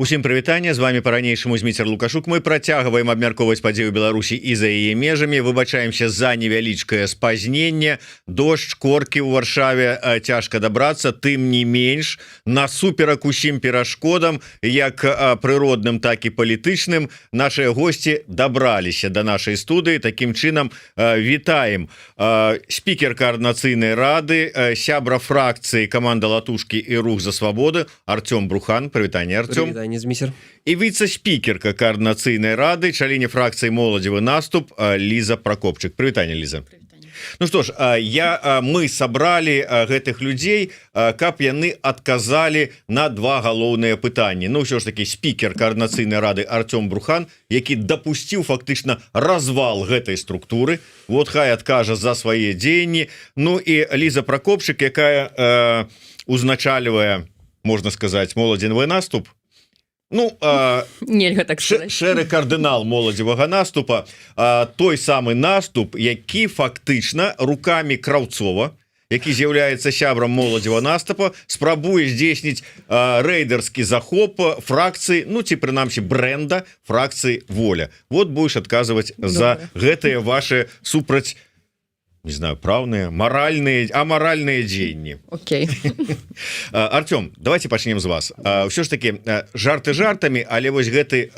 Усім прывітанне, з вами па-ранейшаму Зміцер Лукашук. Мы працягваем абмяркоўваць падзею Беларусі і за яе межамі. Выбачаемся за невялічкае спазненне. Дождж, коркі ў Варшаве, цяжка дабрацца, тым не менш, насуперак усім перашкодам, як прыродным, так і палітычным, нашыя госці дабраліся да нашай студыі. Такім чынам вітаем спікер Координацыйнай рады, сябра фракцыі каманда Латушкі і Рух за свабоду Артём Брухан. Прывітанне, Артём. І віце-спікерка Координацыйнай рады, члене фракцыі «Моладзевы наступ» Лиза Прокопчык. Прывітанне, Лиза. Ну что ж, мы собрали гэтых людзей, каб яны адказалі на два галоўныя пытанні. Ну ўсё ж таки спікер Координацыйнай рады Артём Брухан, які дапусціў фактычна развал гэтай структуры. Вот хай адкажа за свае дзеянні. Ну і Лиза Прокопчык, якая узначальвае, можна сказаць, «Моладзевы наступ». Ну, нельга так сказаць. Шэры кардынал моладзевага наступа, той самы наступ, які фактычна рукамі Краўцова, які з'яўляецца сябрам моладзевага наступа, спрабуе здзейсніць рэйдерскі захоп фракцыі, ну ці прынамсі брэнда фракцыі «Воля». Вот будешь адказваць за гэтыя ваши супраць, не знаю, правные, моральные, аморальные дзеянні. Окей. Артём, давайте пачнем з вас. Ўсё ж таки жарты жартамі, але вось гэты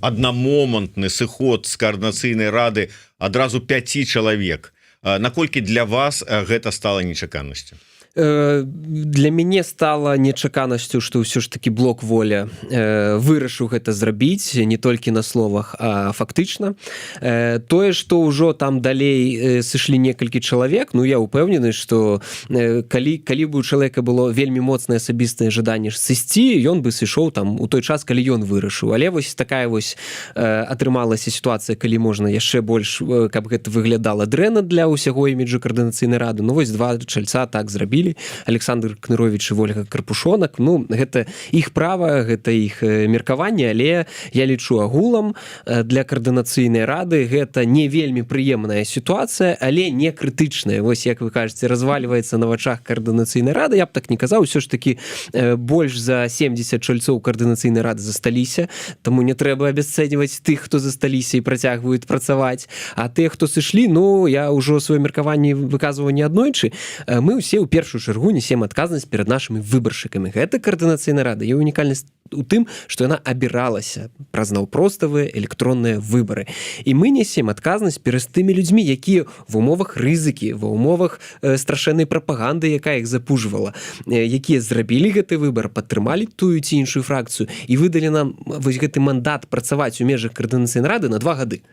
аднамомантны сыход з Координацыйнай рады адразу 5 чалавек. Наколькі для вас гэта стала нечаканасцю? Для мяне стала нечаканасцю, што ўсё ж таки блок «Воля» вырашыў гэта зрабіць не толькі на словах, а фактычна. Тое, што ўжо там далей сышлі некалькі чалавек, ну я упэўнены, што калі бы у чалавека было вельмі моцнае асабістае жаданне сысці, ён бы сышоў там у той час, калі ён вырашыў. Але вось такая вось атрымалася сітуацыя, калі можна яшчэ больш, каб гэта выглядала дрэнна для ўсяго іміджу Координацыйнай рады. Ну вось два чальца так зрабілі. Александр Кнырович і Вольга Карпушонак. Ну, гэта іх права, гэта іх меркаванне, але я лічу агулам для Координацыйнай рады гэта не вельмі прыемная сітуацыя, але не крытычная. Вось, як вы кажаце, развальваецца на вачах Координацыйнай рады. Я б так не казаў, усё ж таки больш за 70 чальцоў Координацыйнай рады засталіся, таму не трэба абясцэньваць тых, хто засталіся і працягваюць працаваць. А тых, хто сышлі, ну, я ўжо сваё меркаванне выказваў неаднойчы. Мы ўсе ў першую чаргу несем адказнасць перад нашымі выбаршчыкамі. Гэта Координацыйная рада. Яе унікальнасць у тым, што яна абіралася праз наўпроставыя электронныя выбары. І мы несем адказнасць перад тымі людзьмі, якія в умовах рызыкі, ва умовах страшэннай прапаганды, якая іх запужвала, якія зрабілі гэты выбар, падтрымалі тую ці іншую фракцыю і выдалі нам вось гэты мандат працаваць у межах Координацыйнай рады на 2 гады.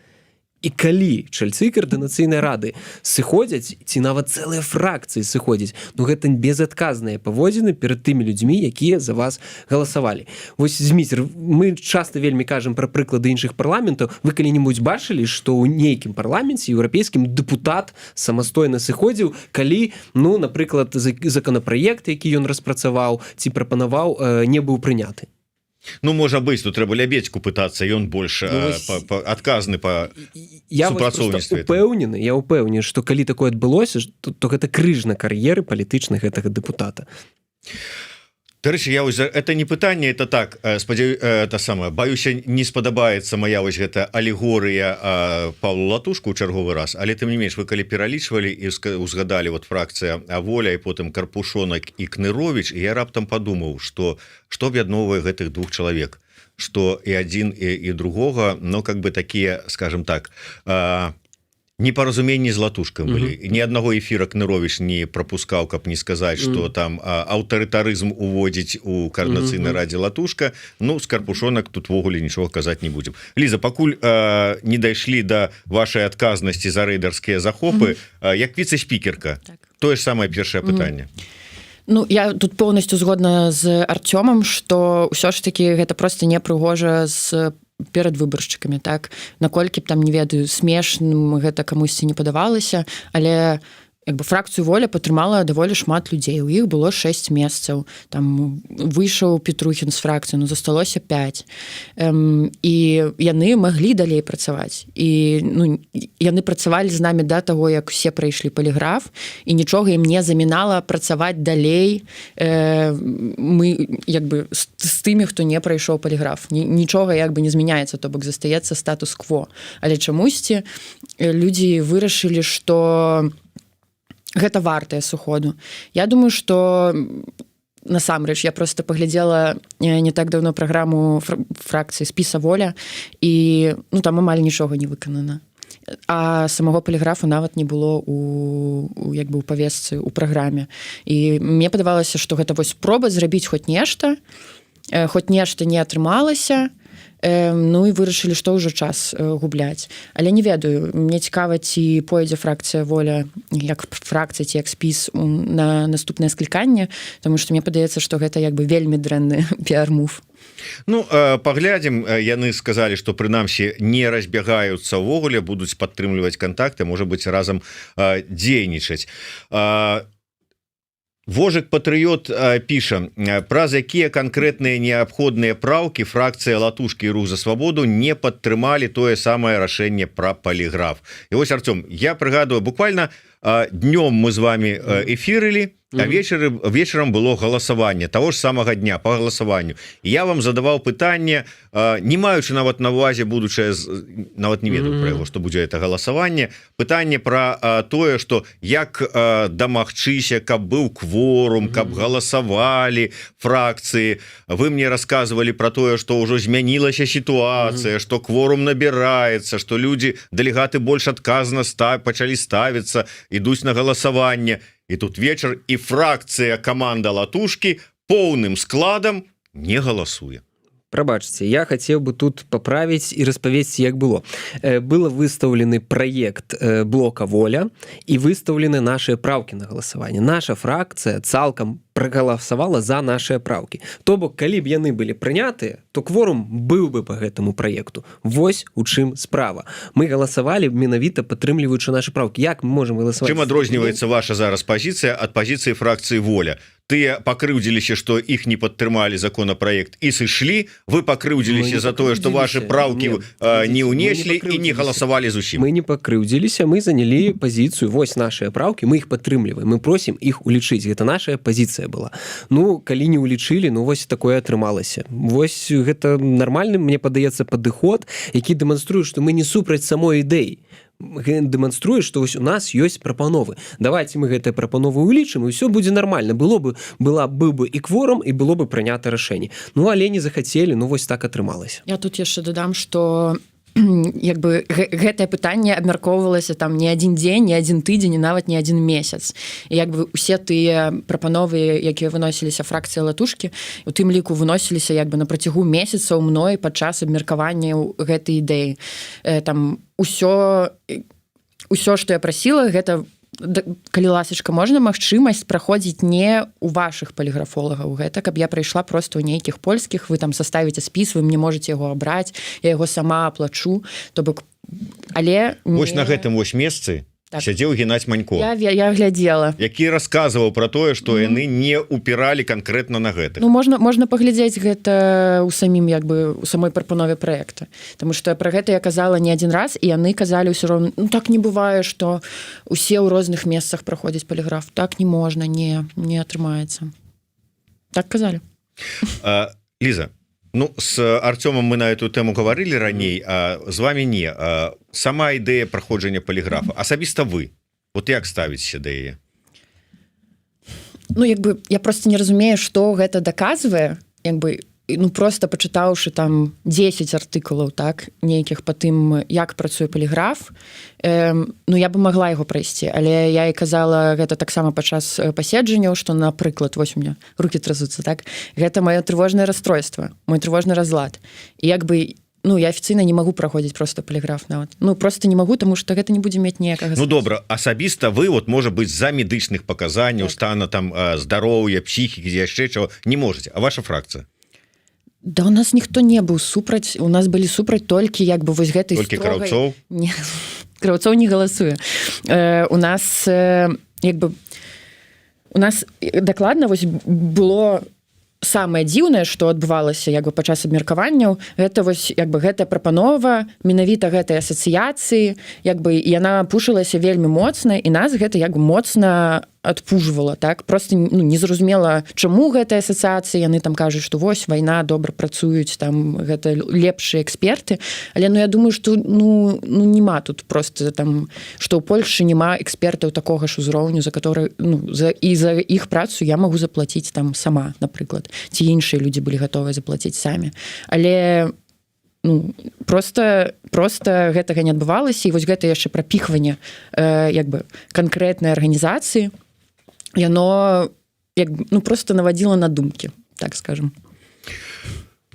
І калі чальцы Координацыйнай рады сыходзяць, ці нават цэлыя фракцыі сыходзяць, ну гэта безадказныя паводзіны перад тымі людзьмі, якія за вас галасавалі. Вось, Зміцер, мы часта вельмі кажам пра прыклады іншых парламентаў. Вы калі-небудзь бачылі, што ў нейкім парламенце еўрапейскім дэпутат самастойна сыходзіў, калі, ну, напрыклад, законапраект, які ён распрацаваў ці прапанаваў, не быў прыняты? Ну, можа быць, тут трэба Лябедзьку пытацца, ён больш адказны па супрацоўніцтве. Я ўпэўнены, што калі такое адбылося, то гэта крыж на кар'еры палітычных гэтага дэпутата. Дарэчы, это не пытанне, это так, это самае, баюся, не спадабаецца моя вось гэта алегорыя Павлу Латушку ў чарговы раз, але тым не менш, вы калі пералічвалі і узгадалі вот фракцыя «Воля» і потым Карпушонак і Кнырович, і я раптам падумаў, што аб'ядноўвае гэтых двух чалавек, што і адзін і другога, ну как бы такія, скажем так, непаразуменні з Латушкам былі. Ні аднаго эфіра Кнырович не прапускаў, каб не сказаць, што там аўтарытарызм уводзіць у Координацыйнай радзе Латушка. Ну, з Карпушонак тут ввогуле нічога казаць не будзем. Лиза, пакуль не дайшлі да вашай адказнасці за рэйдерскія захопы, як віце-спікерка, тое ж самае першае пытанне. Ну, я тут поўнасцю згодна з Артёмам, што ўсё ж такі гэта проста непрыгожа з перад выбаршчыкамі, так, наколькі б там, не ведаю, смешным гэта камусьці не падавалася, але як бы фракцыю воля падтрымала даволі шмат людзей, у іх было 6 месцаў, там выйшаў Петрухін з фракцыі, ну засталося 5, і яны маглі далей працаваць, і ну, яны працавалі з намі да таго, як усе прайшлі паліграф, і нічога ім не замінала працаваць далей мы як бы з тымі, хто не прайшоў паліграф, нічога як бы не змяняецца, то бок застаецца статус-кво, але чамусьці людзі вырашылі, што гэта вартае сыходу. Я думаю, што насамрэч, я просто паглядзела не так давно праграму фракцыі «Спіса воля», і ну, там амаль нічога не выканана. А самого паліграфу нават не было як бы у павесцы, у праграме. І мне падавалася, што гэта вось спроба зрабіць хоць нешта не атрымалася, ну і вырашылі, што ўжо час губляць. Але не ведаю, мне цікава, ці пойдзе фракцыя воля як фракцыя, ці як спіс на наступнае скліканне, тому што мне падаецца, што гэта як бы вельмі дрэнны піар-мув. Ну, паглядзім, яны сказалі, што прынамсі не разбягаюцца ўвогуле, будуць падтрымліваць кантакты, можа быць, разам дзейнічаць. Вожык Патрыёт піша, праз якія канкрэтныя неабходныя праўкі фракцыя Латушкі і Рух за свабоду не падтрымалі тое самае рашэнне пра паліграф. І вось, Артём, я прыгадываю, буквально днём мы з вами эфірылі, а вечерам было галасаванне того ж самага дня по галасаванню. І я вам задаваў пытанне, не маючы нават на увазе будучае, нават не ведаю пра яго, што будзе это галасаванне, пытанне пра тое, што як дамагчыся, каб быў кворум, каб галасавалі фракцыі. Вы мне рассказывалі пра тое, што ўжо змянілася сітуацыя, што кворум набіраецца, што людзі, дэлегаты больш адказна пачалі ставіцца, ідуць на галасаванне. І тут вечар, і фракцыя каманда Латушкі поўным складам не галасуе. Прабачце, я хацеў бы тут паправіць і распавесці, як было. Было выстаўлены праект блока «Воля» і выстаўлены нашыя праўкі на галасаванне. Наша фракцыя цалкам прагаласавала за нашыя праўкі. То бок, калі б яны былі прынятыя, то кворум быў бы па гэтаму праекту. Вось у чым справа. Мы галасавалі менавіта падтрымліваючы нашы праўкі. Як мы можам галасаваць? Чым адрозніваецца ваша зараз пазіцыя ад пазіцыі фракцыі «Воля»? Тыя пакрыўдзіліся, што іх не падтрымалі законапраект і сышлі, вы пакрыўдзіліся за тое, што вашы праўкі не ўнеслі і не галасавалі зусім. Мы не пакрыўдзіліся, мы занялі пазіцыю, вось нашыя праўкі, мы іх падтрымліваем, мы просім іх улічыць, гэта нашая пазіцыя была. Ну, калі не улічылі, ну вось такое атрымалася. Вось гэта нармальны, мне падаецца, падыход, які дэманструе, што мы не супраць самой ідэі. Дэманструе, што вось у нас ёсць прапановы. Давайте мы гэтыя прапановы улічым, і ўсё будзе нармальна. Быў бы і кворум, і было бы прынята рашэнне. Ну, але не захацелі, ну вось так атрымалася. Я тут яшчэ дадам, што як бы гэтае пытанне абмяркоўвалася там не адзін дзень, не адзін тыдзень, і нават не адзін месяц. І як бы усе тыя прапановы, якія выносіліся фракцыя Латушкі, у тым ліку выносіліся як бы на працягу месяцаў мной падчас абмеркавання гэтай ідэі. Там усё, што я прасіла, гэта калі ласачка, можна магчымасць праходзіць не ў вашых паліграфолагаў, гэта каб я прыйшла проста ў нейкіх польскіх, вы там составіце спіс, вы мне можете яго абраць, я яго сама аплачу, то бок, але вось на гэтым вось месцы сядзеў Геннадзь Манько, я глядзела, які расказваў пра тое, што яны не упіралі канкрэтна на гэта. Ну можна паглядзець гэта ў самім як бы у самой прапанове праекта, таму што пра гэта я казала не адзін раз, і яны казалі ўсё роўна, ну так не бывае, што усе ў розных месцах праходзяць паліграф, так не можна, не атрымаецца. Так казалі. Ліза, ну, с Артёмом мы на эту тему говорили раней, а з вами не. Сама ідэя праходжання паліграфа, асабіста вы, вот як ставіцеся да яе? Ну, як бы, я просто не разумею, што гэта даказвае, як бы, ну, просто пачытаўшы там 10 артыкулаў, так, нейкіх па тым, як працуе паліграф, ну, я бы магла яго прайсці, але я і казала гэта таксама падчас паседжанняў, што, напрыклад, вось у меня рукі трасуцца, так, гэта маё трывожнае расстройства, мой трывожны разлад. І як бы, ну, я афіцыйна не магу праходзіць просто паліграф нават. Ну, просто не магу, таму што гэта не будзе мець ніякага сэнсу. Ну, добра, асабіста вы, вот, можа быць, за медычных паказанняў, стана там здароўя, псіхікі, яшчэ чаго, не можаце. А ваша фракцыя? Да у нас ніхто не быў супраць, у нас былі супраць толькі як бы вось гэтай толькі Краўцоў? Не, Краўцоў не галасуе. У нас як бы у нас дакладна вось было самае дзіўнае, што адбывалася як бы падчас абмеркаванняў, гэта вось як бы гэтая прапанова менавіта гэтай асацыяцыі, як бы яна пушылася вельмі моцна, і нас гэта як бы моцна адпужвала, так? Просто незразумела, чаму гэтая асацыяцыя, яны там кажуць, што вось вайна, добра працуюць, там гэта лепшыя эксперты, але я думаю, што нема тут просто там, што ў Польшчы няма экспертаў такога ж узроўню, за который, за іх працу я магу заплаціць там сама, напрыклад, ці іншыя людзі былі гатовыя заплаціць самі. Але просто гэтага не адбывалася, і вось гэта яшчэ прапіхванне як бы канкрэтнай арганізацыі, яно просто навадзіла на думкі, так скажем.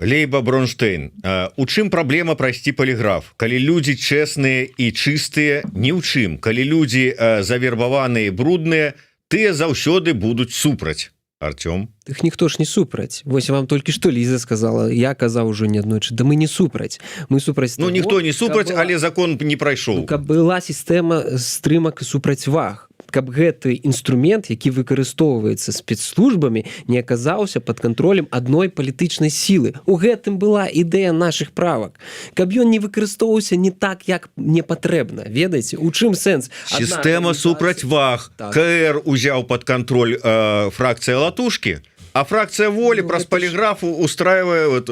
Лейба Бронштейн, у чым праблема прайсці паліграф? Калі людзі чэсныя і чыстыя, ні ў чым. Калі людзі завербаваныя і брудныя, тыя заўсёды будуць супраць. Артём? Іх ніхто ж не супраць. Вось вам толькі што Ліза сказала, я казаў ужо неаднойчы, да мы не супраць. Мы супраць того, ніхто не супраць, але закон не прайшоў. Каб была сістэма стрымак і супрацьваг, каб гэты інструмент, які выкарыстоўваецца спецслужбамі, не аказаўся пад кантролем адной палітычнай сілы. У гэтым была ідэя нашых правак. Каб ён не выкарыстоўваўся не так, як не патрэбна. Ведаеце, у чым сэнс? Сістэма супрацьваг. Так. КР узяў пад кантроль фракцыя Латушкі, а фракцыя волі праз паліграфу устраивае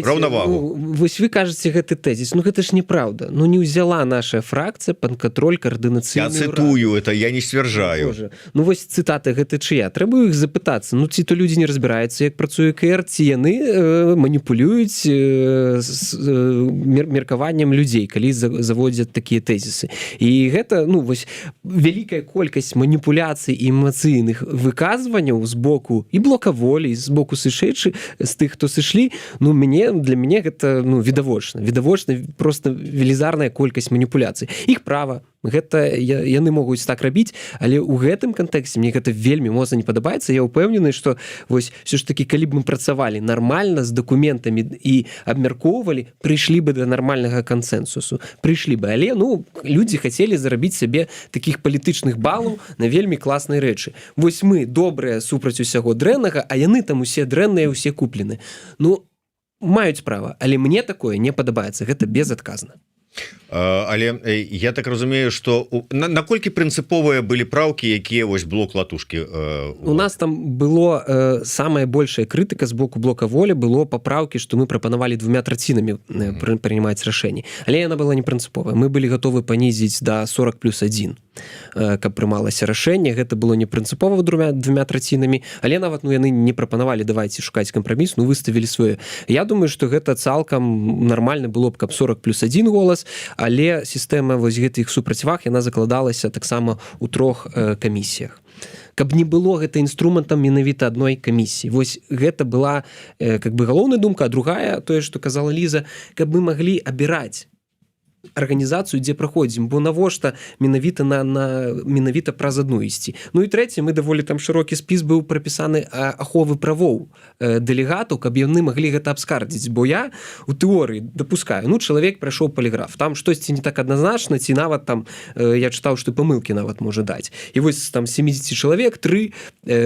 раўнавагу. Вось вы кажаце гэты тэзіс, гэта ж неправда. Не ўзяла наша фракцыя пад кантроль каардынацыйную раду. Я цытую это, я не сцвярджаю. Вось цытаты гэта чыя? Трэба іх запытацца. Ці то людзі не разбіраюцца, як працуе КР, ці яны маніпулююць меркаваннем людзей, калі заводзяць такія тэзісы. І гэта, вось вялікая колькасць маніпуляцый і эмацыйных выказванняў з боку і блокаволі, з боку сышэйчы, з тых, хто сышлі, для мяне гэта відавочна. Відавочна просто велізарная колькасць маніпуляцый. Іх права, гэта яны могуць так рабіць, але ў гэтым кантэксце мне гэта вельмі моцна не падабаецца. Я ўпэўнены, што вось все ж таки, калі б мы працавалі нармальна з дакументамі і абмяркоўвалі, прыйшлі бы да нармальнага кансэнсусу. Прыйшлі бы, але людзі хацелі зарабіць сабе такіх палітычных балаў на вельмі класнай рэчы. Вось мы добрыя супраць усяго дрэннага, а яны там усе дрэнныя, усе куплены. Маюць права, але мне такое не падабаецца, гэта безадказна. Але я так разумею, што наколькі прынцыповыя былі праўкі, якія вось блок Латушкі у нас там было самая большая крытыка з боку блока воля было папраўкі, што мы прапанавалі 2/3 прынимаць рашэнні, але яна была не прынцыповая. Мы былі гатовы панізіць да 40+1, каб прымалася рашэнне. Гэта было не прынцыпова 2/3, але нават яны не прапанавалі давайце шукаць кампраміс, выставілі свое. Я думаю, што гэта цалкам нармальна было б, каб 40+1 голас, але сістэма вось гэтых супрацьваг яна закладалася таксама ў 3 камісіях. Каб не было гэта інструментам менавіта адной камісіі. Вось гэта была галоўная думка, а другая, тое, што казала Ліза, каб мы маглі абіраць арганізацыю, дзе праходзім, бо навошта менавіта менавіта праз адну ісці. І трэце, мы даволі там шырокі спіс быў прапісаны аховы правоў дэлегатаў, каб яны маглі гэта абскардзіць, бо я у тэорыі дапускаю, чалавек прайшоў паліграф, там штосьці не так адназначна, ці нават там я чытаў, што памылкі нават можа даць. І вось там 70 чалавек 3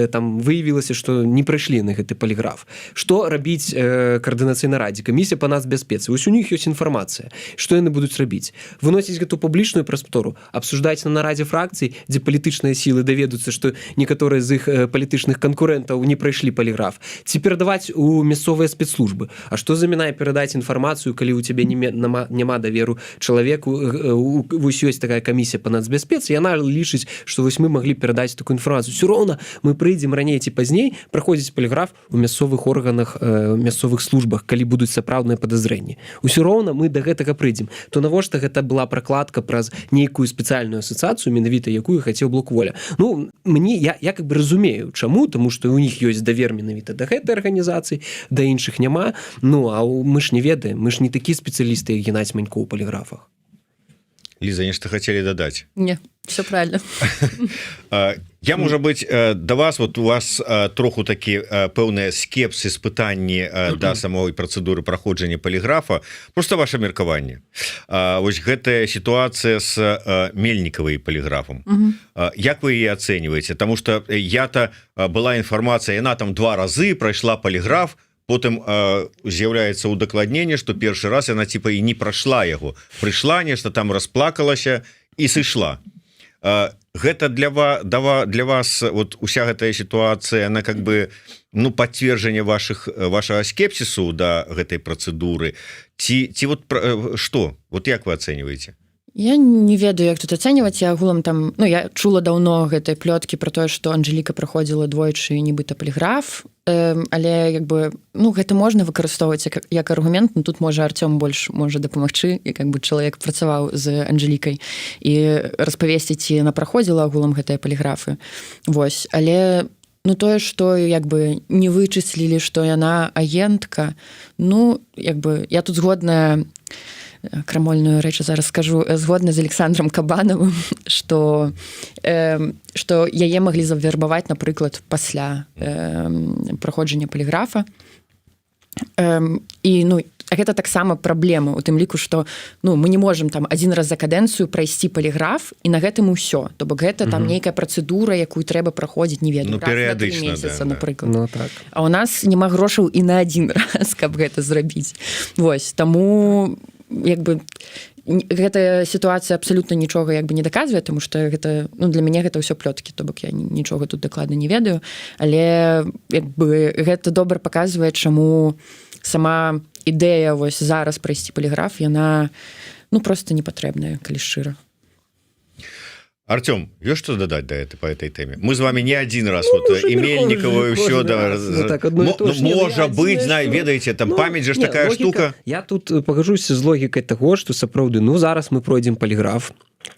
там выявілася, што не прайшлі на гэты паліграф. Што рабіць каардынацыйнай радзе? Камісія па нацбяспецы. Вось у них ёсць інфармацыя. Што яны будуць рабіць? Выносіць гэту публічную прастору, абсуждаць на нарадзе фракцый, дзе палітычныя сілы даведуцца, што некаторыя з іх палітычных канкурэнтаў не прайшлі паліграф, ці перадаваць у мясцовыя спецслужбы. А што замінае перадаць інфармацыю, калі ў цябе няма даверу чалавеку? Вось ёсць такая камісія па нацбяспецы, яна лічыць, што вось мы маглі перадаць такую інфармацыю. Усё роўна мы прыйдзем раней ці пазней праходзіць паліграф у мясцовых органах, мясцовых службах, калі будуць сапраўдныя падазрэнні. Усё роўна мы да гэтага прыйдзем. То навошта гэта была пракладка праз нейкую спецыяльную асацыяцыю, менавіта якую хацеў блок воля. Я как бы разумею, чаму, таму што у них ёсць давер менавіта да гэтай арганізацыі, да іншых няма. А мы ж не ведаем, мы ж не такія спецыялісты, як Геннадзь Манько ў паліграфах. Ліза, нешта хацелі дадаць? Не, все правильно. Я, можа быць, да вас, вот у вас троху такі пэўныя скепсіс пытанні да самой працэдуры праходжання паліграфа. Просто ваше меркаванне. Вось гэтая сітуацыя з Мельнікавай паліграфам. Як вы яе ацэньваеце? Таму што я-то была інфармацыя, яна там 2 разы прайшла паліграф, потым з'яўляецца ўдакладненне, што першы раз яна типа і не прайшла яго. Прыйшла, нешта там расплакалася і сышла. Гэта для вас вот уся гэтая сітуацыя, она как бы пацверджанне вашага скепсісу да гэтай працэдуры ці вот што? Вот як вы ацэньваеце? Я не ведаю, як тут ацэньваць. Я агулам там, я чула даўно гэтай плёткі про тое, што Анжэліка праходзіла двойчы нібыта паліграф, але як бы гэта можна выкарыстоўваць як аргумент. Тут можа Артём больш можа дапамагчы, як бы чалавек працаваў з Анжэлікай і распавесці, ці яна праходзіла агулам гэтыя паліграфы. Вось, але тое, што як бы не вычыслілі, што яна агентка, як бы я тут згодная, крамольную рэч зараз скажу, згодна з Александром Кабанавым, што яе маглі завербаваць, напрыклад, пасля праходжання паліграфа. І гэта таксама праблема, у тым ліку, што мы не можам там адзін раз за кадэнцыю прайсці паліграф і на гэтым усё. То бок гэта там нейкая працэдура, якую трэба праходзіць, не ведаю, раз на 3 месяца, напрыклад. А у нас няма грошаў і на адзін раз, каб гэта зрабіць. Вось, таму як бы гэтая сітуацыя абсалютна нічога як бы не даказвае, тому што гэта для мяне гэта ўсё плёткі, то бок я нічога тут дакладна не ведаю, але як бы гэта добра паказвае, чаму сама ідэя вось зараз прайсці паліграф, яна просто не патрэбная, калі шчыра. Артём, ёсць што дадаць по этой тэме? Мы з вами не адзін раз і Мельнікаву ўсё можа быць, ведаеце, там памяць жа такая штука. Я тут пагажуся з логікай таго, што сапраўды зараз мы пройдзем паліграф,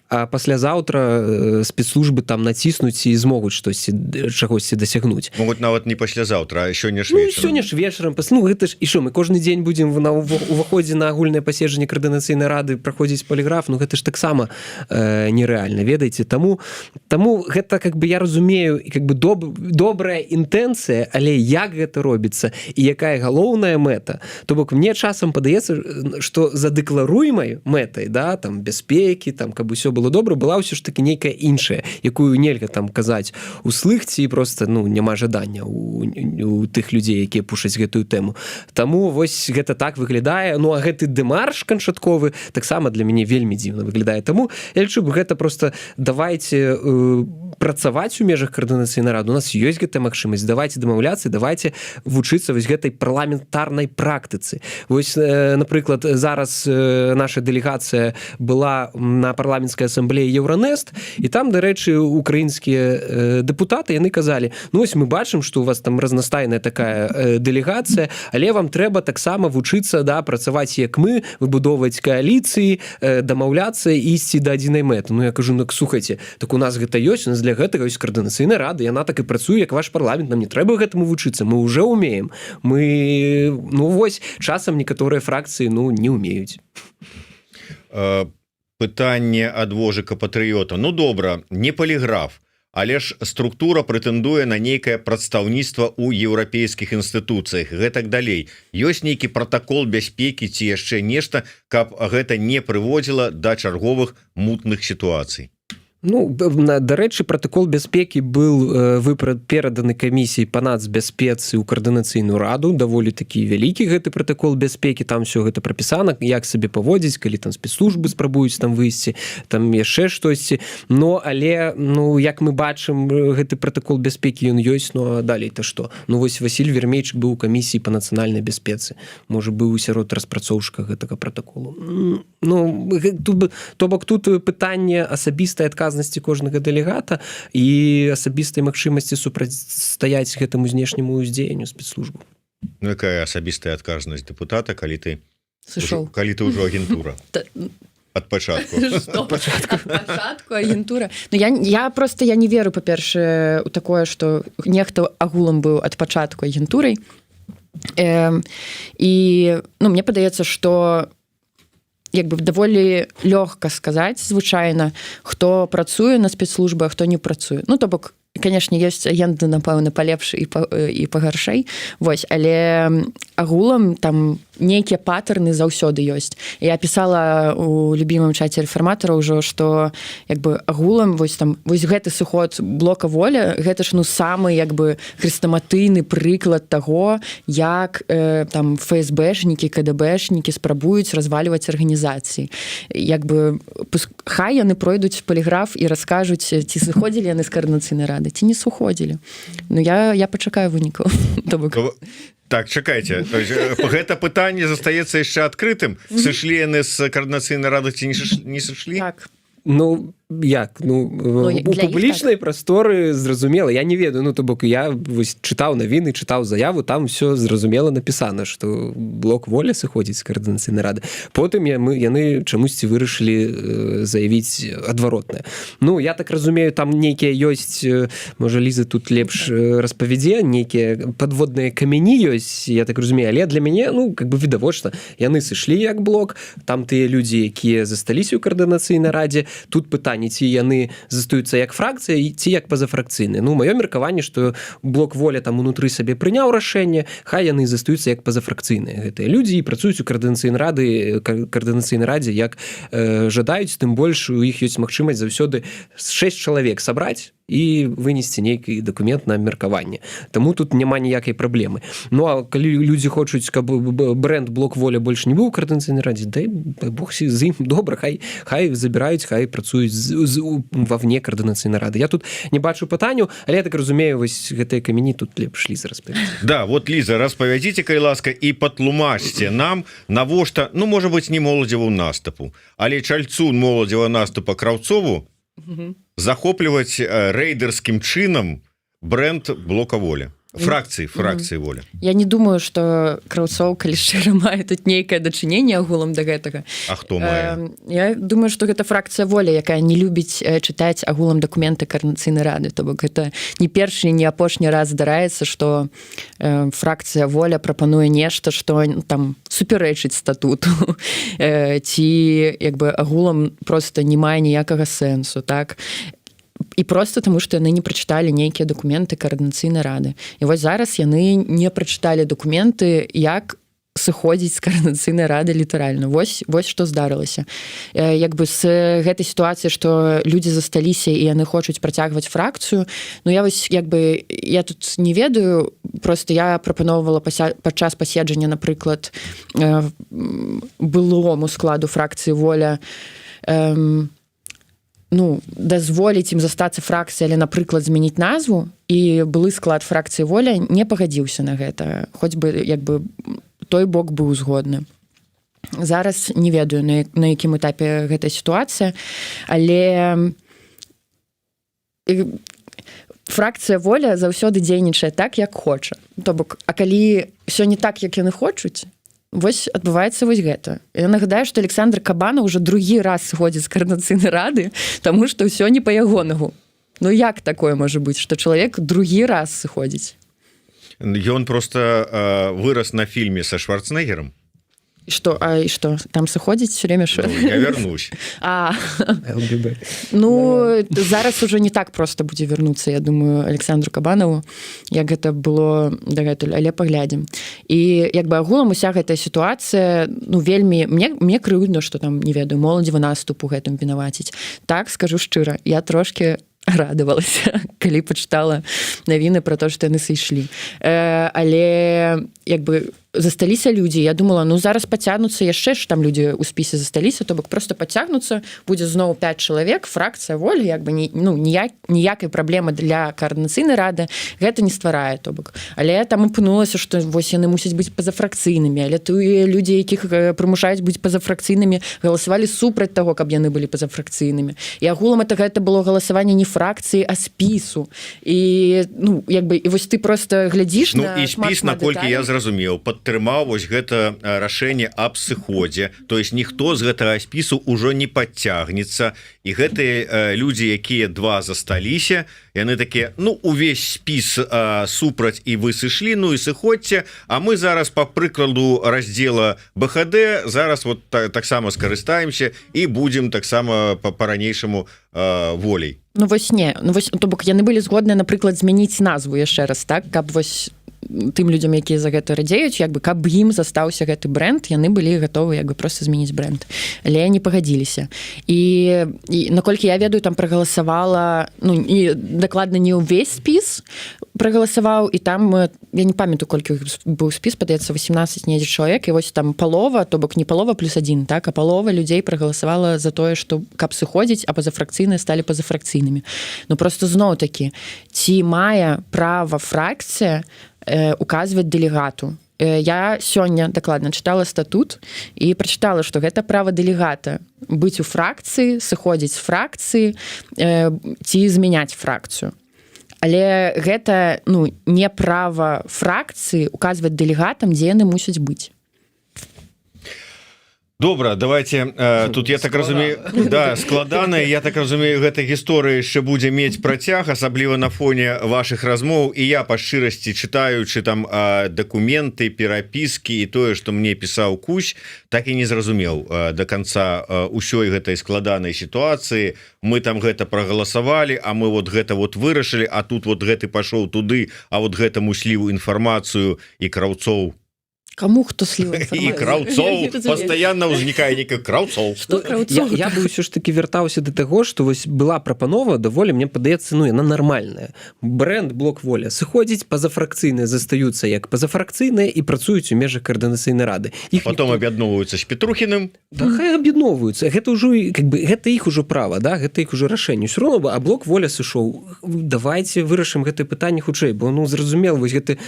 а паслязаўтра спецслужбы там націснуць і змогуць чагосьці дасягнуць. Могуць нават не паслязаўтра, а сёння ж вечарам. Сёння ж вечарам. Гэта ж і што, мы кожны дзень будзем на уваходзе на агульнае паседжанне каардынацыйнай рады праходзіць паліграф, гэта ж таксама нерэальна, ведаеце. Таму гэта, как бы, я разумею, как бы добрая інтэнцыя, але як гэта робіцца і якая галоўная мэта, то бок мне часам падаецца, што задэкларуемай мэтай, там бяспекі, там каб усё было добра, была ўсё ж таки нейкая іншая, якую нельга там казаць услыхці, і просто няма жадання у тых людзей, якія пушаць гэтую тэму. Таму вось гэта так выглядае. А гэты дэмарш канчатковы таксама для мяне вельмі дзіўна выглядае. Таму я лічу, гэта просто давайте працаваць у межах каардынацыйнай рады. У нас ёсць гэтая магчымасць. Давайте дамаўляцца, давайте вучыцца вось гэтай парламентарнай практыцы. Вось, напрыклад, зараз наша дэлегацыя была на парламенцкай асамблеі Еўранест, і там, дарэчы, украінскія дэпутаты, яны казалі, вось мы бачым, што у вас там разнастайная такая дэлегацыя, але вам трэба таксама вучыцца, працаваць як мы, выбудоўваць кааліцыі, дамаўляцца, ісці да адзінай мэты. Я кажу, слухайце, так у нас гэта ёсць, у нас для гэтага ёсць каардынацыйная рада, яна так і працуе, як ваш парламент, нам не трэба гэтаму вучыцца, мы ўжо умеем. Мы, вось, часам некаторыя фракцыі, не умеюць. Пытанне ад вожыка патрыёта. Добра, не паліграф, але ж структура прэтэндуе на нейкае прадстаўніцтва ў еўрапейскіх інстытуцыях, гэтак далей. Ёсць нейкі пратакол бяспекі ці яшчэ нешта, каб гэта не прыводзіла да чарговых мутных сітуацый? Дарэчы, пратакол бяспекі был пераданы камісіі па нацбяспецы ў каардынацыйную раду, даволі такі вялікі гэты пратакол бяспекі, там все гэта прапісана, як сабе паводзіць, калі там спецслужбы спрабуюць там выйсці, там яшчэ штосьці. Але як мы бачым, гэты пратакол бяспекі ён ёсць, а далей-то што? Вось Васіль Вермейчык быў у камісіі па нацыянальнай бяспецы, можа быў сярод распрацоўшчыка гэтага пратаколу. То бок тут пытанне асабістай адказнасці кожнага дэлегата і асабістай магчымасці супрацьстаяць гэтаму знешняму ўздзеянню спецслужбу. Якая асабістая адказнасць дэпутата, калі ты ўжо агентура? Ад пачатку. Ад пачатку агентура. Я просто не веру, па-першае, у такое, што нехта агулам быў ад пачатку агентурай. І мне падаецца, што як бы даволі лёгка сказаць звычайна, хто працуе на спецслужбы, а хто не працуе. Ну, то бок, конечно, ёсць агенты, напэўна, палепш і пагаршэй. Вось, але агулам там нейкія паттерны заўсёды ёсць. Я пісала у любімым чаце рэфарматара ўжо, што як бы агулам вось гэты сыход блока воля, гэта ж самы як бы хрэстаматыйны прыклад таго, як там ФСБшнікі, КДБшнікі спрабуюць развальваць арганізацыі. Як бы хай яны пройдуць паліграф і раскажуць, ці сыходзілі яны з каардынацыйнай рады, ці не сыходзілі. Ну я пачакаю вынікаў. Так, чакайце, гэта пытанне застаецца яшчэ адкрытым. Сышлі яны з каардынацыйнай рады ці не сышлі? Так. Ну, як? Ну, у публічнай прасторы зразумела. Я не ведаю, ну, то бок я чытаў навіны, чытаў заяву, там все зразумела напісана, што блок воля сыходзіць з каардынацыйнай рады. Потым яны чамусьці вырашылі заявіць адваротнае. Ну, я так разумею, там нейкія ёсць, можа, Ліза тут лепш распавядзе, нейкія падводныя камяні ёсць, я так разумею, але для мяне, ну, как бы відавочна, яны сышлі як блок, там тыя людзі, якія засталіся ў каардынацыйнай радзе, тут пытанне, ці яны застаюцца як фракцыя, ці як пазафракцыйныя. Ну, маё меркаванне, што блок воля там унутры сабе прыняў рашэнне, хай яны застаюцца як пазафракцыйныя. Гэтыя людзі працуюць у каардынацыйнай радзе, як жадаюць, тым больш у іх ёсць магчымасць заўсёды 6 чалавек сабраць і вынесці нейкі дакумент на абмеркаванне. Таму тут няма ніякай праблемы. Ну, а калі людзі хочуць, каб брэнд блок воля больш не быў у каардынацыйнай радзе, дай Бог з ім добра, хай забіраюць, хай працуюць вовне каардынацыйнай рады. Я тут не бачу пытанняў, але я так разумею, вось гэтыя камені тут лепш Ліза распавядзе. Да, вот, Ліза, распавядзіце, калі ласка, і патлумачце нам, навошта, ну, можа быць, не моладзеву наступу, але чальцу моладзева наступа Краўцову захопліваць рэйдерскім чынам брэнд блока воля. Фракцыі воля. Я не думаю, што Краўцоў, калі шчыра, мае тут нейкае дачыненне агулам да гэтага. А хто мае? Я думаю, што гэта фракцыя воля, якая не любіць чытаць агулам дакументы каардынацыйнай рады. То бок гэта не першы, не апошні раз здараецца, што фракцыя воля прапануе нешта, што там супярэчыць статуту. Ці як бы агулам проста не мае ніякага сэнсу, так? І просто таму, што яны не прачыталі нейкія дакументы каардынацыйнай рады. І вось зараз яны не прачыталі дакументы, як сыходзіць з каардынацыйнай рады літаральна. Вось што здарылася. Як бы з гэтай сітуацыі, што людзі засталіся і яны хочуць працягваць фракцыю, ну я вось як бы я тут не ведаю, просто я прапаноўвала падчас паседжання, напрыклад, былому складу фракцыі воля ну, дазволіць ім застацца фракцыі, але, напрыклад, змяніць назву, і былы склад фракцыі воля не пагадзіўся на гэта, хоць бы, як бы, той бок быў згодны. Зараз не ведаю, на якім этапе гэтая сітуацыя, але фракцыя воля заўсёды дзейнічае так, як хоча. То бок, а калі ўсё не так, як яны хочуць, вось адбываецца вось гэта. Я нагадаю, што Александр Кабана ўжо другі раз сыходзіць з каардынацыйнай рады, таму што ўсё не па ягонагу. Ну як такое можа быць, што чалавек другі раз сыходзіць? Ён проста вырас на фільме са Шварценеггером. І што, там сыходзіць все время? Ну, я вернусь. ЛГБ. Ну, зараз уже не так просто будзе вярнуцца, я думаю, Александру Кабанаву, як гэта было дагэтуль, але паглядзім. І як бы агулам уся гэтая сітуацыя, ну, вельмі, мне крыўдна, што там, не ведаю, моладзевы наступ у гэтым вінаваціць. Так, скажу шчыра, я трошки радавалася, калі пачытала навіны пра то, што яны сышлі. Але, як бы, засталіся людзі. Я думала, ну, зараз пацягнуцца яшчэ ж там людзі ў спісе засталіся, то бок просто пацягнуцца, будзе зноў 5 чалавек, фракцыя воля, як бы ніякай праблемы для каардынацыйнай рады гэта не стварае, то бок. Але там апынулася, што вось яны мусяць быць пазафракцыйнымі, але тыя людзі, якіх прымушаюць быць пазафракцыйнымі, галасавалі супраць таго, каб яны былі пазафракцыйнымі. І агулам гэта было галасаванне не фракцыі, а спісу. І, ну, як бы, і вось ты просто глядзіш на шмат деталей. Ну, і спіс, наколькі я зразумеў, падтрымаў вось гэта рашэнне аб сыходзе, то есть ніхто з гэтага спісу ўжо не падцягнецца, і гэтыя людзі, якія два засталіся, яны такія, ну увесь спіс супраць і вы сышлі, ну і сыходзьце, а мы зараз по прыкладу раздзела БХД зараз вот таксама скарыстаемся і будзем таксама по-ранейшаму волей. Ну вось не, ну вось то бок яны былі згодныя, напрыклад, змяніць назву яшчэ раз, так, каб вось тым людзям, якія за гэта радзеюць, як бы каб ім застаўся гэты бренд, яны былі гатовы як бы просто змяніць бренд, але не пагадзіліся. І наколькі я ведаю, там прагаласавала, ну і дакладна не ўвесь спіс прагаласаваў, і там я не памятаю, колькі быў спіс, падаецца 18 недзе чалавек, і вось там палова, то бок не палова плюс 1, так, а палова людзей прагаласавала за тое, што каб сыходзіць, а пазафракцыйныя сталі пазафракцыйнымі. Ну просто зноў такі, ці мае права фракцыя указваць дэлегату. Я сёння дакладна чытала статут і прачытала, што гэта права дэлегата быць у фракцыі, сыходзіць з фракцыі ці змяняць фракцыю. Але гэта, ну, не права фракцыі указваць дэлегатам, дзе яны мусяць быць. Добра, давайте тут я так разумею, да, складана, я так разумею, гэта гісторыя яшчэ будзе мець працяг, асабліва на фоне вашых размоў, і я па шчырасці чытаючы там дакументы, перапіскі і тое, што мне пісаў Кусь, так і не зразумеў до конца ўсёй гэтай складанай сітуацыі. Мы там гэта прагаласавалі, а мы вот гэта вот вырашылі, а тут вот гэты пашоў туды, а вот гэтаму сліў інфармацыю і Краўцоў. Кому хто сліў інфармацыю? І Краўцоў, пастаянна ўзнікае нейкі Краўцоў. Я бы ўсё ж таки вяртаўся да таго, што вось была прапанова, даволі, мне падаецца, ну, яна нармальная. Бренд «Блок воля» сыходзіць, пазафракцыйныя застаюцца як пазафракцыйныя і працуюць у межах каардынацыйнай рады. Потом аб'ядноўваюцца з Петрухіным. Да, хай аб'ядноўваюцца. Гэта ўжо, как бы, гэта іх ужо права, да? Гэта іх ужо рашэнне. Усё роўна, а «Блок воля» сышоў. Давайте вырашым гэтае пытанне хутчэй, бо, ну, зразумела, вось гэта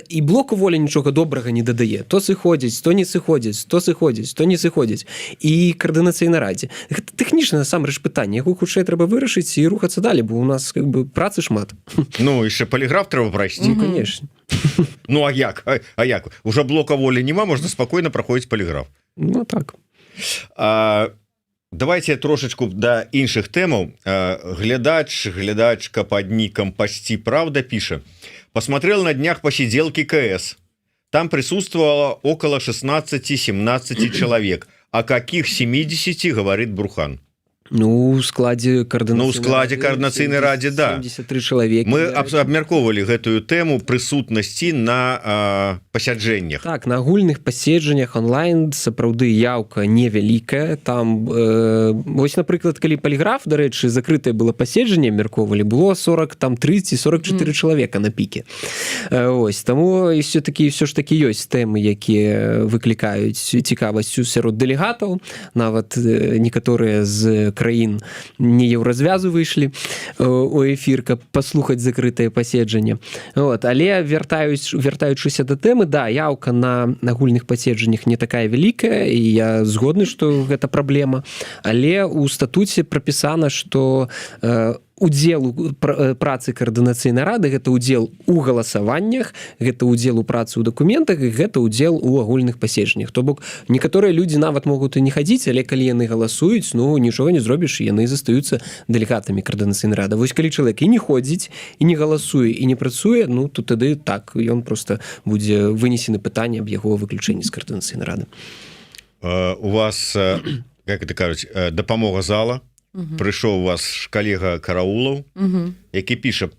і «Блоку воля» нічога добрага не дадае. То сыходзіць, то не сыходзіць, то сыходзіць, то не сыходзіць. І каардынацыйнай радзе. Гэта тэхнічна насамрэч пытанне, яго хутчэй трэба вырашыць і рухацца далі, бо у нас, как бы, працы шмат. Ну, яшчэ паліграф трэба прайсці. Ну, конечно. Ну, а як? А як? Уже блока волі нема, можна спакойна праходзіць паліграф. Ну, так. Давайте трошечку да іншых тэмаў. Глядачка под ником «Почти правда» піша: «Посмотрел на днях посиделки КС. Там присутствовало около 16-17 человек. О каких 70 говорит Брухан?» Ну, у складзе координацыйнай радзе, да. 73 чалавекі. Мы абмяркоўвалі гэтую тэму прысутнасці на пасяджэннях. Так, на агульных паседжаннях онлайн сапраўды яўка невялікая. Там, вось, напрыклад, калі паліграф, дарэчы, закрытае было паседжанне, абмяркоўвалі, было 40, там 30-44 чалавека на піке. Ось, таму все-таки ўсё ж такі ёсць тэмы, якія выклікаюць цікавасць сярод дэлегатаў, нават некаторыя з краін не еўразвязу выйшлі у эфір, каб паслухаць закрытае паседжанне. Вот. Але вяртаючыся да тэмы, да, яўка на агульных паседжаннях не такая вялікая, і я згодны, што гэта праблема, але ў статуце прапісана, што удзел у працы каардынацыйнай рады — гэта удзел у галасаваннях, гэта удзел у працы ў дакументах, і гэта удзел у агульных паседжаннях. То бок некаторыя людзі нават могуць і не хадзіць, але калі яны галасуюць, ну нічога не зробіш, і яны застаюцца дэлегатамі каардынацыйнай рады. Вось калі чалавек і не ходзіць, і не галасуе, і не працуе, ну то тады так, ён просто будзе вынесены пытанне аб яго выключэнні з каардынацыйнай рады. У вас, як это кажуць, дапамога зала. Прыйшоў у вас калега Караулаў, які піша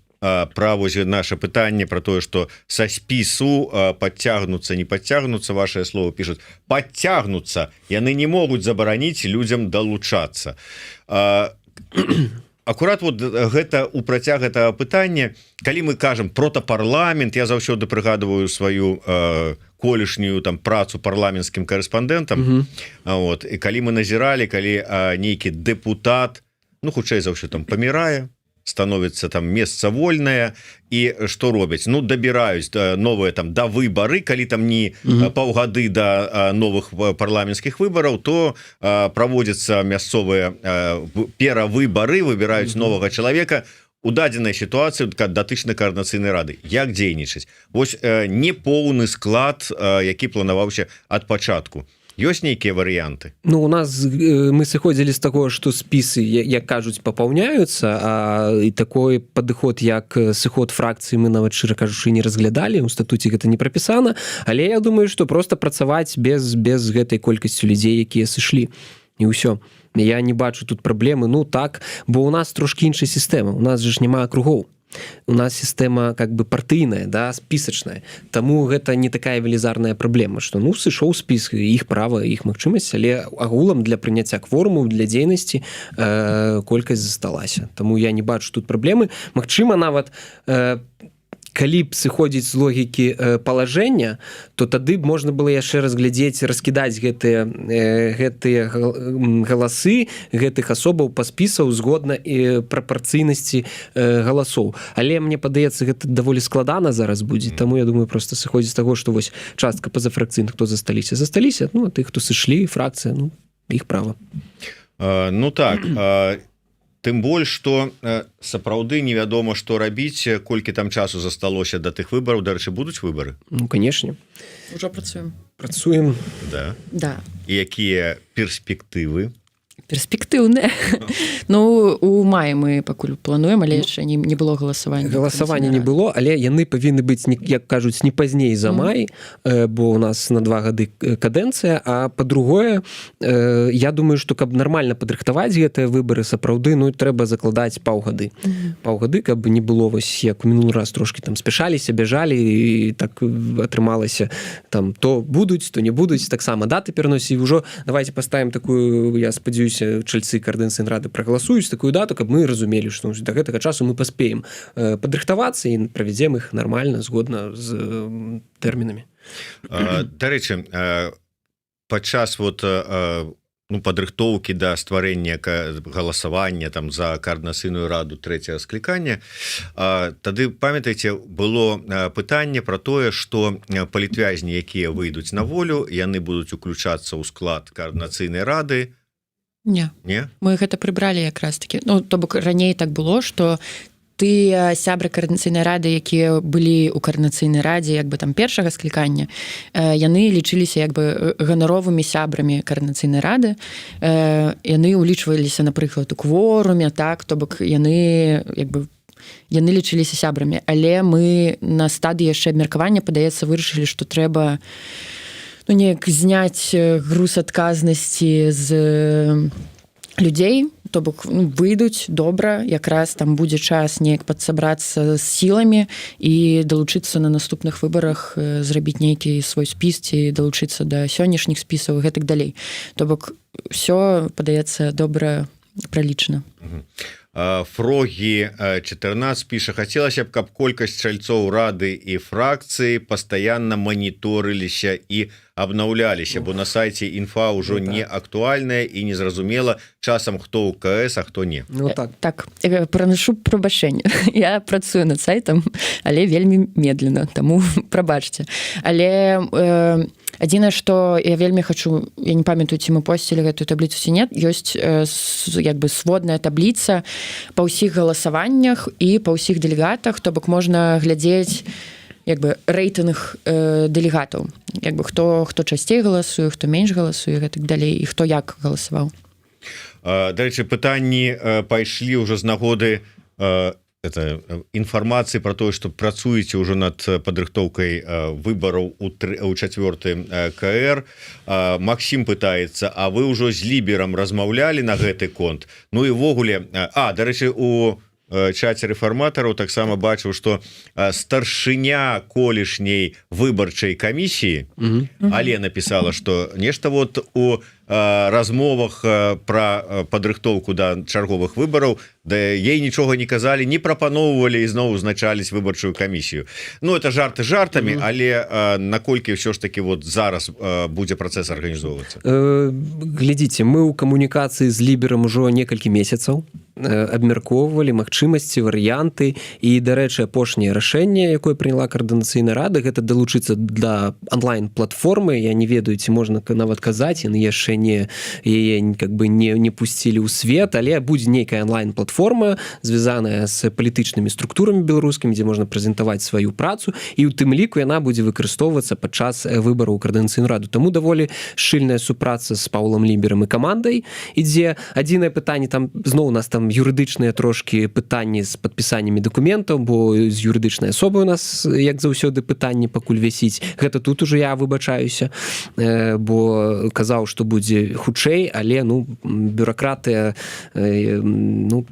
пра вось наше пытанне пра тое, што са спісу падцягнуцца, не падцягнуцца, вашае слово пішуць, падцягнуцца, яны не могуць забараніць людзям далучацца. Акурат вот гэта у працяг гэтага пытання, калі мы кажам протапарламент, я заўсёды прыгадываю сваю колішнюю там працу парламенцкім карэспандэнтам. Вот, і калі мы назіралі, калі нейкі дэпутат, ну хутчэй за ўсё там памірае, становіцца там месца вольнае, і што робяць? Ну дабіраюць новыя там да выбары, калі там не паўгады да новых парламенцкіх выбараў, то праводзяцца мясцовыя перавыбары, выбіраюць новага чалавека. у дадзенай сітуацыі датычна каардынацыйнай рады як дзейнічаць вось непоўны склад які планаваўся ад пачатку ёсць нейкія варыянты Ну у нас мы сыходзілі з таго што спісы як кажуць папаўняюцца і такой падыход як сыход фракцыі мы нават шчыра кажучы не разглядалі у статуце гэта не прапісана але я думаю што проста працаваць без гэтай колькасцю людзей якія сышлі і ўсё я не бачу тут праблемы ну так бо у нас трошки іншая сістэма у нас же ж няма акругоў у нас сістэма как бы партыйная да спісачная таму гэта не такая велізарная праблема што ну сышоў спіс іх права іх магчымасць але агулам для прыняцця кворуму для дзейнасці колькасць засталася таму я не бачу тут праблемы магчыма нават калі б сыходзіць з логікі палажэння то тады б можна было яшчэ разглядзець раскідаць гэтыя галасы гэтых асобаў па спісаў згодна і прапарцыйнасці галасоў але мне падаецца гэта даволі складана зараз будзе таму я думаю просто сыходзіць з таго што вось частка пазафракцыйных хто засталіся ну а тых хто сышлі фракцыя ну іх права ну так тым больш што сапраўды невядома што рабіць колькі там часу засталося да тых выбараў дарэчы будуць выбары ну канешне ўжо працуем да і якія перспектывы перспектыўныя ну у маі мы пакуль плануем але яшчэ не было галасавання не было але яны павінны быць як кажуць не пазней за май бо у нас на 2 гады кадэнцыя а па-другое я думаю што каб нармальна падрыхтаваць гэтыя выбары сапраўды ну трэба закладаць паўгады каб не было вось як у мінулы раз трошки там спяшаліся бяжалі і так атрымалася там то будуць то не будуць таксама даты пераносі ўжо давайте паставім такую я спадзяюся чальцы каардынацыйнай рады прагаласуюць такую дату каб мы разумелі што да гэтага часу мы паспеем падрыхтавацца і правядзем іх нармальна згодна з тэрмінамі дарэчы падчас вот падрыхтоўкі да стварэння галасавання там за каардынацыйную раду трэцяга склікання тады памятаеце было пытанне про тое што палітвязні якія выйдуць на волю яны будуць уключацца ў склад каардынацыйнай рады Не, мы гэта прыбралі якраз такі ну то бок раней так было што тыя сябры каардынацыйнай рады якія былі ў каардынацыйнай радзе як бы там першага склікання яны лічыліся як бы ганаровымі сябрамі каардынацыйнай рады яны улічваліся напрыклад у кворуме так то бок яны як бы яны лічыліся сябрамі але мы на стадыі яшчэ абмеркавання падаецца вырашылі што трэба ну, неяк зняць груз адказнасці з людзей, то бок выйдуць добра, якраз там будзе час неяк падсабрацца з сіламі і далучыцца на наступных выбарах, зрабіць нейкі свой спіс ці далучыцца да сённяшніх спісаў і гэтак далей. То бок ўсё падаецца добра пралічана. Фрогі 14 піша: хацелася б, каб колькасць чальцоў рады і фракцыі пастаянна маніторыліся і абнаўляліся, бо на сайце інфа ўжо не актуальная і незразумела часам хто ў КС, а хто не. Ну, так, праношу прабачэнне. Я працую над сайтам, але вельмі медленно, таму прабачце. Але адзінае, што я вельмі хачу, я не памятаю, ці мы посцілі гэтую табліцу ці нет, ёсць як бы сводная табліца па ўсіх галасаваннях і па ўсіх дэлегатах, то бок можна глядзець як бы рэйтынг дэлегатаў, як бы хто часцей галасуе, хто менш галасуе, гэтак далей, і хто як галасаваў. Дарэчы, пытанні пайшлі ўжо з нагоды інфармацыі про тое, што працуеце ўжо над падрыхтоўкай выбараў у чацвёрты КР. Максім пытаецца: а вы ўжо з ліберам размаўлялі на гэты конт? Ну і ввогуле, дарэчы, у чаце рэфарматараў таксама бачыў, што старшыня колішняй выбарчай камісіі але напісала, што нешта вот у размовах пра падрыхтоўку да чарговых выбараў да ей нічога не казалі, не прапаноўвалі і зноў узначаліць выбарчую камісію. Ну это жарты жартамі, але наколькі ўсё ж таки вот зараз будзе працэс арганізоўвацца? Глядзіце, мы ў камунікацыі з ліберам ужо некалькі месяцаў абмяркоўвалі магчымасці, варыянты, і, дарэчы, апошняе рашэнне, якое прыняла каардынацыйная рада, гэта далучыцца да онлайн-платформы. Я не ведаю, ці можна нават казаць, яны яшчэ яе как бы не пусцілі ў свет, але будзе нейкая онлайн-платформа, звязаная з палітычнымі структурамі беларускімі, дзе можна прэзентаваць сваю працу, і ў тым ліку яна будзе выкарыстоўвацца падчас выбараў у Координацыйную раду. Таму даволі шчыльная супраца з Паўлам Ліберам і камандай ідзе. Адзінае пытанне, там зноў у нас там юрыдычныя трошкі пытанні з падпісаннямі дакументаў, бо з юрыдычнай асобы у нас, як заўсёды, пытанні пакуль вісіць. Гэта тут уже я выбачаюся, бо казаў, што будзе хутчэй, але бюракратыя,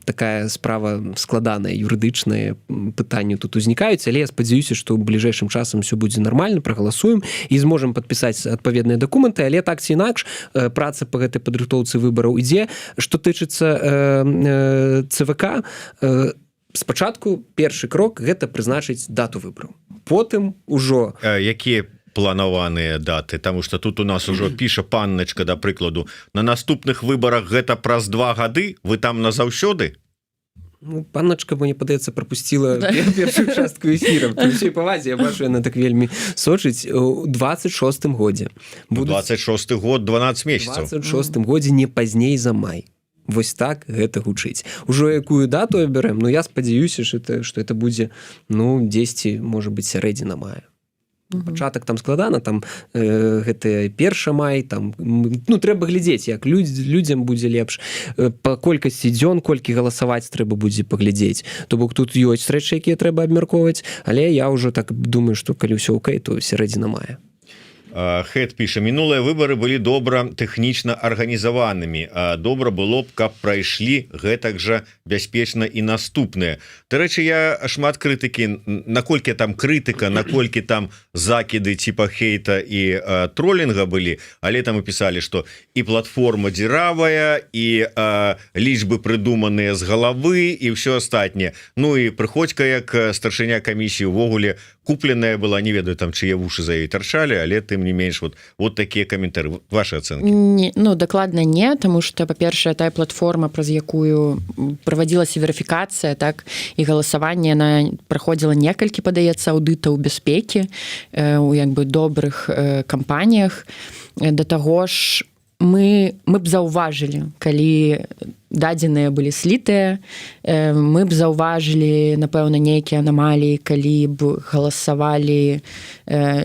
такая справа складаная, юрыдычныя пытанні тут узнікаюць, але я спадзяюся, што ў бліжэйшым часам все будзе нармальна, прагаласуем і зможам падпісаць адпаведныя дакументы, але так ці інакш праца па гэтай падрыхтоўцы выбараў ідзе. Што тычыцца ЦВК, спачатку першы крок – гэта прызначыць дату выбараў. Потым ужо... Якія планаваныя даты? Таму што тут у нас ужо піша панначка, да прыкладу, на наступных выбарах гэта праз 2 гады? Вы там назаўсёды? Панначка, мне падаецца, прапусціла першую частку эфіра. Пры ўсёй павазе, я бачу, яна так вельмі сочыць. У 26-м годзе. 26-й год, 12 месяцаў. У 26-м годзе не пазней за май. Вось так гэта гучыць. Ужо якую дату абярэм? Я спадзяюся, што это будзе, дзесьці, можа быць, сярэдзіна мая. Пачатак там складана, там гэта 1 май, там, трэба глядзець, як людзям будзе лепш. Па колькасці дзён, колькі галасаваць трэба будзе паглядзець. То бок тут ёсць рэчы, якія трэба абмяркоўваць, але я ўжо так думаю, што калі ўсё окей, то сярэдзіна мая. Хэт піша: мінулыя выбары былі добра тэхнічна арганізаванымі, добра было б, каб прайшлі гэтак жа бяспечна і наступныя. Дарэчы, я шмат крытыкі, наколькі там крытыка, наколькі там закіды типа хейта і троллінга былі, але там і пісалі, што і платформа дзіравая, і лічбы прыдуманыя з галавы, і ўсё астатняе. І Прыходзька, як старшыня камісіі, увогуле купленая была, не ведаю там, чые вушы за ёй тарчалі, але тым не менш, вот такія каментары. Ваши ацэнкі? Дакладна не, тому што, па-першае, тая платформа, праз якую праводзілася верыфікацыя, так, і галасаванне, яна праходзіла некалькі, падаецца, аўдытаў бяспекі у добрых кампаніях. Да таго ж, мы б заўважылі, калі дадзеныя былі слітыя, мы б заўважылі, напэўна, нейкія анамаліі, калі б галасавалі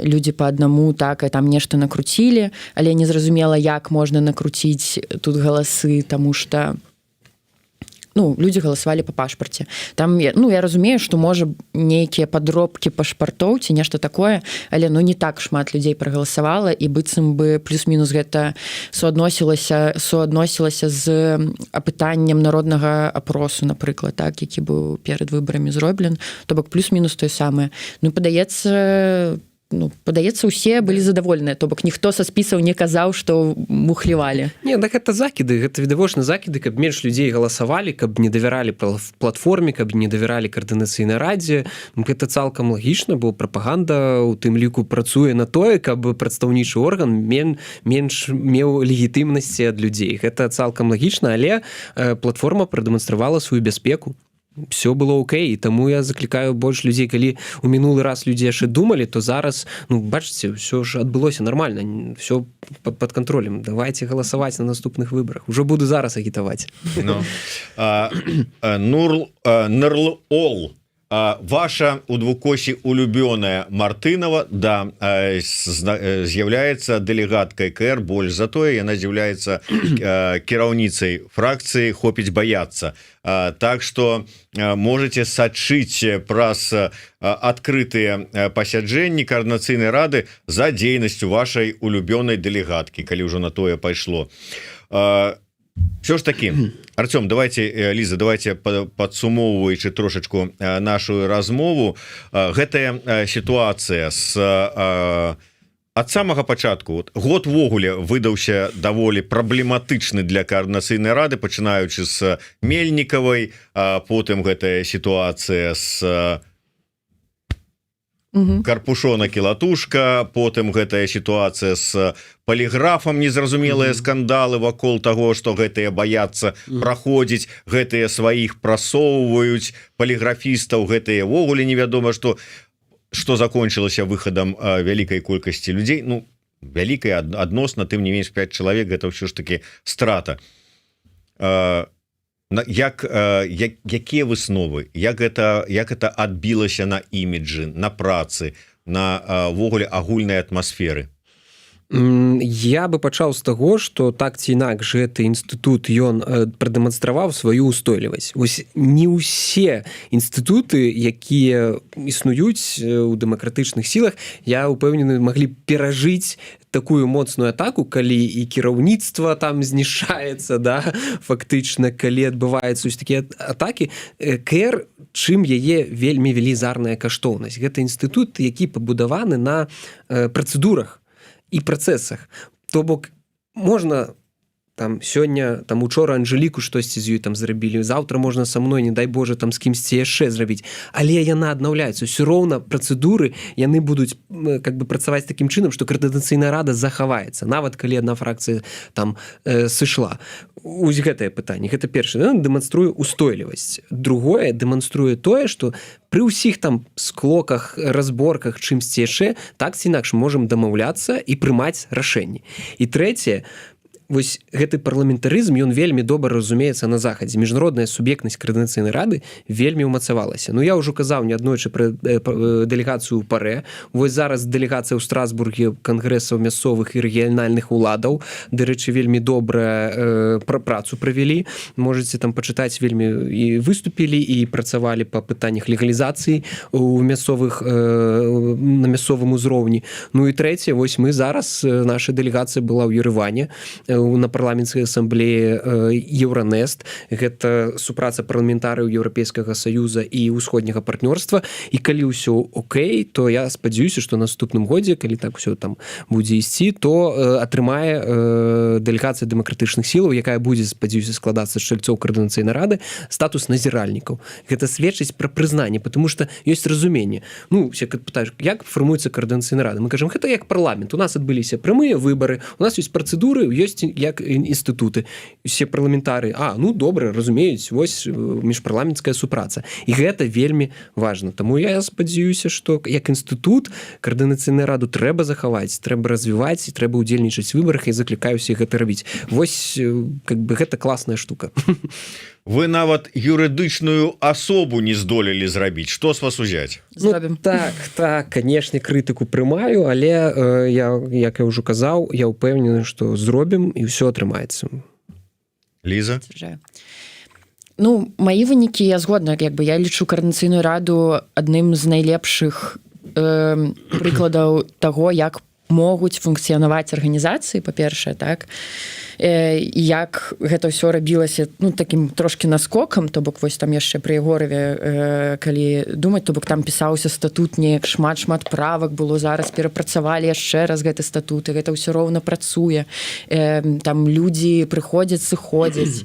людзі па аднаму, так, і там нешта накруцілі, але незразумела, як можна накруціць тут галасы, таму што людзі галасавалі па пашпарце. Там, я разумею, што можа нейкія падробкі пашпартоў ці нешта такое, але не так шмат людзей прагаласавала, і быццам бы плюс-мінус гэта суадносілася з апытаннем народнага апросу, напрыклад, так, які быў перад выбарамі зроблен, то бок плюс-мінус тое самае. Падаецца, усе былі задаволеныя, то бок ніхто са спісаў не казаў, што мухлівалі. Не, так гэта закіды, гэта відавочна закіды, каб менш людзей галасавалі, каб не давяралі платформе, каб не давяралі Координацыйнай радзе. Гэта цалкам лагічна, бо прапаганда у тым ліку працуе на тое, каб прадстаўнічы орган менш меў легітымнасці ад людзей. Гэта цалкам лагічна, але платформа прадэманстравала сваю бяспеку. Все было окей, і таму я заклікаю больш людзей, калі ў мінулы раз людзі яшчэ думалі, то зараз, бачыце, все ж адбылося нармальна, все пад кантролем. Давайте галасаваць на наступных выбарах. Ужо буду зараз агітаваць. Нурлол. Ваша у двукосі улюбёная Мартынова, да, з'яўляецца дэлегаткай КР, больш за тое, яна з'яўляецца кіраўніцай фракцыі «Хопіць баяцца». Так што можете сачыць праз адкрытыя пасяджэнні Координацыйнай рады за дзейнасцю вашай улюбёнай дэлегаткі, калі ўжо на тое пайшло. Все ж таки, Артём, давайте, Лиза, давайте подсумоўваючы трошечку нашу размову. Гэтая ситуация ад самага пачатку, год ввогуле выдаўся даволі праблематычны для Координацыйнай рады, пачынаючы з Мельнікавай, потым гэтая ситуация з Карпушона Кілатушка, потым гэтая сітуацыя з паліграфам, незразумелыя скандалы вакол таго, што гэтыя баяцца праходзіць, гэтыя сваіх прасоўваюць, паліграфістаў, гэтыя ввогуле невядома, што закончылася выхадам вялікай колькасці людзей. вялікая адносна, тым не менш 5 чалавек, гэта ўсё ж таки страта. Якія высновы, як это адбілася на іміджы, на працы, на ввогуле агульнай атмасферы? Я бы пачаў з таго, што так ці інакш гэты інстытут ён прадэманстраваў сваю устойлівасць. Вось не ўсе інстытуты, якія існуюць у дэмакратычных сілах, я ўпэўнены, маглі перажыць такую моцную атаку, калі і кіраўніцтва там знішаецца, да, фактычна, калі адбываюцца ось такія атакі. КР, чым яе вельмі велізарная каштоўнасць. Гэта інстытут, які пабудаваны на працэдурах і працэсах. То бок можна там сёння, там учора Анжеліку штосьці з ёй там зрабілі, заўтра можна са мной, не дай Божа, там з кімсьці яшчэ зрабіць. Але яна аднаўляецца. Усё роўна працэдуры, яны будуць как бы працаваць такім чынам, што Координацыйная рада захаваецца, нават калі адна фракцыя там сышла. Ось гэтае пытанне. Гэта першае. Дэманструе устойлівасць. Другое, дэманструе тое, што пры ўсіх там склоках, разборках, чымсьці яшчэ, так ці інакш можам дамаўляцца і прымаць рашэнні. І трэцяе, вось гэты парламентарызм, ён вельмі добра разумеецца на захадзе. Міжнародная суб'ектнасць Координацыйнай рады вельмі ўмацавалася. Ну, я ўжо казаў неаднойчы пра дэлегацыю ў ПАРЭ. Вось зараз дэлегацыя ў Страсбурге кангрэсаў мясцовых і рэгіянальных уладаў. Дарэчы, вельмі добра працу правялі. Можаце там пачытаць, вельмі і выступілі, і працавалі па пытаннях легалізацыі у мясцовых, на мясцовым узроўні. Ну і трэцяе, вось мы зараз, наша дэлегацыя была ў Ерэване, на парламенцкай асамблеі Еўранест. Гэта супраца парламентарыяў Еўрапейскага саюза і ўсходняга партнёрства. І калі ўсё окей, то я спадзяюся, што наступным годзе, калі так усё там будзе ісці, то атрымае дэлегацыя дэмакратычных сілаў, якая будзе, спадзяюся, складацца з чальцоў Координацыйнай рады, статус назіральнікаў. Гэта сведчыць пра прызнанне, потому што ёсць разуменне. Ну, все пытаюць, як фармуецца Координацыйная рада? Мы кажам, гэта як парламент. У нас адбыліся прамыя выбары, у нас ёсць працэдуры, ёсць як інстытуты. Усе парламентары, ну, добра, разумеюць, вось міжпарламенцкая супраца. І гэта вельмі важна. Таму я спадзяюся, што як інстытут Координацыйную раду трэба захаваць, трэба развіваць, і трэба ўдзельнічаць у выбарах, і заклікаю ўсіх гэта рабіць. Вось, как бы, гэта класная штука. Вы нават юрыдычную асобу не здолелі зрабіць. Што з вас узяць? Зробім. Так, канешне, крытыку прымаю, але як я ўжо казаў, я ўпэўнены, што зробім і ўсё атрымаецца. Ліза? Ну, маі вынікі, я згодна, як бы я лічу Координацыйную раду адным з найлепшых прыкладаў таго, як могуць функцыянаваць арганізацыі, па-першае, так, як гэта ўсё рабілася, ну, такім трошкі наскокам, то бок вось там яшчэ пры Егораве, калі думаць, то бок там пісаўся статут, неяк шмат правак было, зараз перапрацавалі яшчэ раз гэты статут, і гэта ўсё роўна працуе, там людзі прыходзяць, сыходзяць,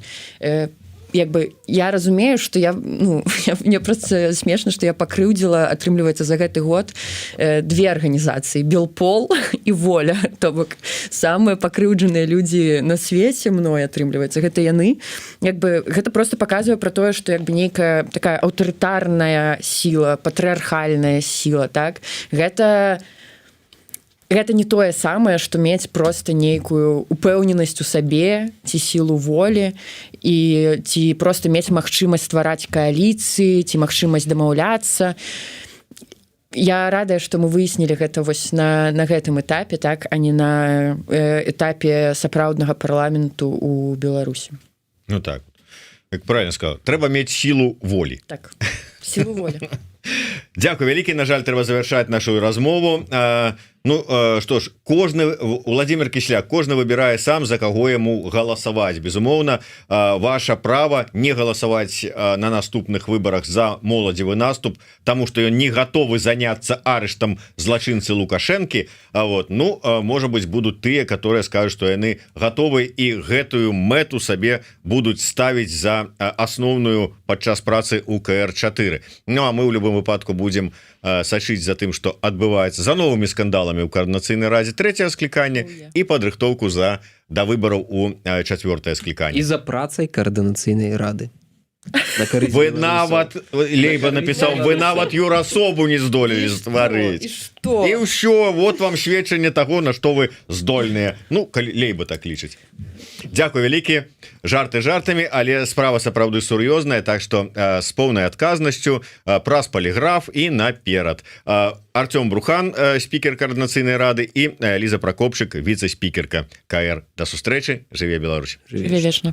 як бы я разумею, што мне проста смешна, што я пакрыўдзіла, атрымліваецца, за гэты год две арганізацыі, Белпол і Воля, то бок самыя пакрыўджаныя людзі на свеце мной, атрымліваецца, гэта яны. Як бы гэта проста паказвае пра тое, што як бы нейкая такая аўтарытарная сіла, патрыархальная сіла, так? Гэта не тое самае, што мець проста нейкую упэўненасць у сабе, ці сілу волі, і ці проста мець магчымасць ствараць кааліцыі, ці магчымасць дамаўляцца. Я радая, што мы выяснілі гэта вось на гэтым этапе, так, а не на этапе сапраўднага парламенту ў Беларусі. Ну так, як правильно сказал, трэба мець сілу волі. Так, сілу волі. Дзякуй вялікі, на жаль, трэба завяршаць нашу размову. Ну, што ж, Владимир Кісляк, кожны выбірае сам, за каго яму галасаваць. Безумоўна, ваша права не галасаваць на наступных выбарах за моладзевы наступ, таму што ён не гатовы заняцца арыштам злачынцы Лукашэнкі. Ну, можа быць, будуць тыя, которые скажуць, што яны гатовы і гэтую мэту сабе будуць ставіць за асноўную падчас працы у КР-4. Ну, а мы ў любым выпадку будзем сачыць за тым, што адбываецца, за новымі скандаламі ў Координацыйнай радзе трэцяе скліканне і падрыхтоўку да выбараў у чацвёртае скліканне. І за працай Координацыйнай рады. На карысць вы беларусаў. нават Лейба напісаў вы нават юрасобу не здолелі стварыць что і ўсё вот вам сведчанне таго на што вы здольныя ну калі Лейба так лічыць. Дзякуй вялікі жарты жартамі але справа сапраўды сур'ёзная так што з поўнай адказнасцю праз паліграф і наперад Артём Брухан спікер каардынацыйнай рады і Ліза Пракопчык віцэ-спікерка КР. Да сустрэчы, жыве Беларусь. вечно.